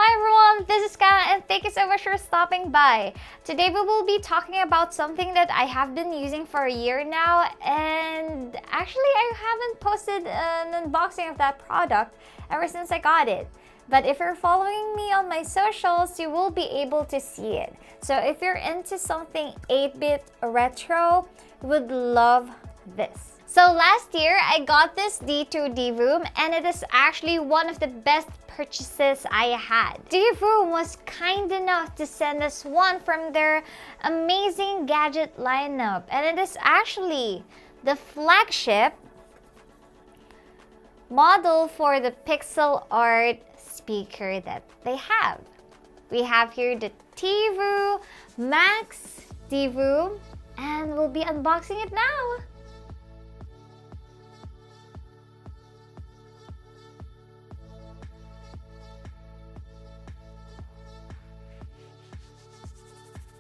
Hi everyone, this is Kang and thank you so much for stopping by. Today we will be talking about something that I have been using for a year now, and actually I haven't posted an unboxing of that product ever since I got it. But if you're following me on my socials, you will be able to see it. So if you're into something 8-bit retro, you would love this. So last year, I got this Tivoo Divoom, and it is actually one of the best purchases I had. Tivoo was kind enough to send us one from their amazing gadget lineup, and it is actually the flagship model for the pixel art speaker that they have. We have here the Tivoo-Max Divoom, and we'll be unboxing it now.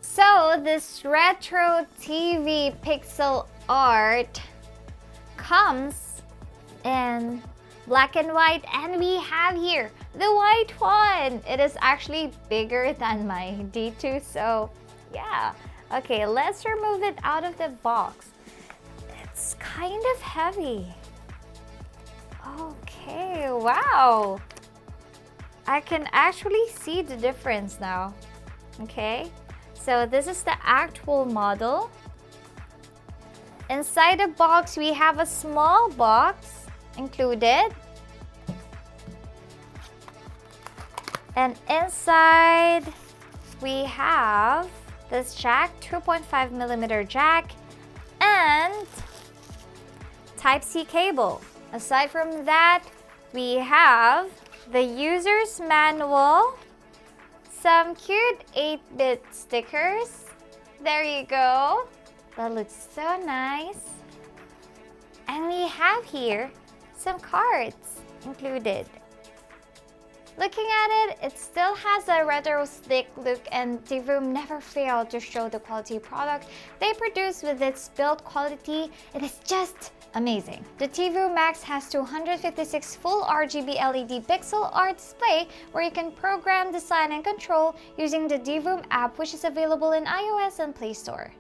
So this retro TV pixel art comes in black and white, and we have here the white one. It is actually bigger than my D2, so yeah. Okay, let's remove it out of the box. It's kind of heavy. Okay, wow. I can actually see the difference now. Okay. So this is the actual model. Inside the box, we have a small box included. And inside, we have this jack, 2.5mm jack, and Type-C cable. Aside from that, we have the user's manual, some cute 8-bit stickers. There you go. That looks so nice. And we have here some cards included. Looking at it, it still has a retro slick look, and Divoom never failed to show the quality product they produce with its build quality. It is just amazing. The Tivoo-Max has 256 full RGB LED pixel art display where you can program, design, and control using the Divoom app, which is available in iOS and Play Store.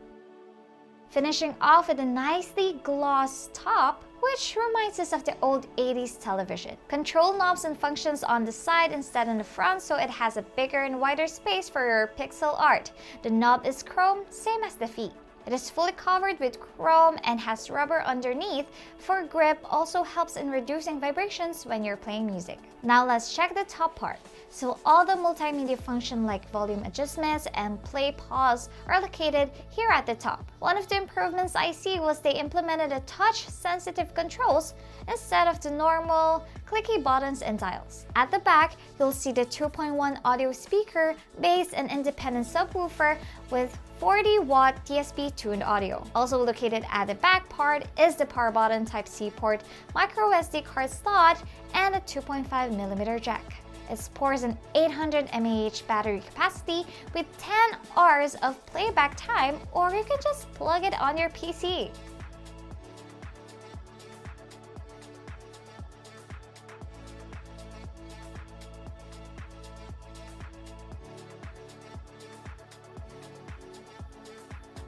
Finishing off with a nicely glossed top, which reminds us of the old 80s television. Control knobs and functions on the side instead on the front, so it has a bigger and wider space for your pixel art. The knob is chrome, same as the feet. It is fully covered with chrome and has rubber underneath for grip, also helps in reducing vibrations when you're playing music. Now let's check the top part. So all the multimedia function like volume adjustments and play pause are located here at the top. One of the improvements I see was they implemented a touch-sensitive controls instead of the normal clicky buttons and dials. At the back, you'll see the 2.1 audio speaker, bass, and independent subwoofer with 40-watt TSP-tuned audio. Also located at the back part is the power button, Type-C port, micro SD card slot, and a 2.5mm jack. It supports an 800 mAh battery capacity with 10 hours of playback time, or you can just plug it on your PC.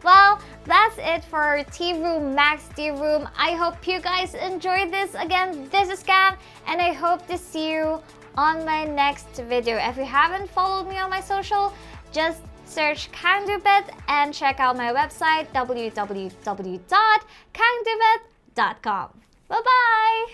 Well, that's it for Tivoo-Max Divoom. I hope you guys enjoyed this. Again, this is Kang, and I hope to see you on my next video. If you haven't followed me on my social, just search Kang Dupet and check out my website www.kangdupet.com. Bye-bye!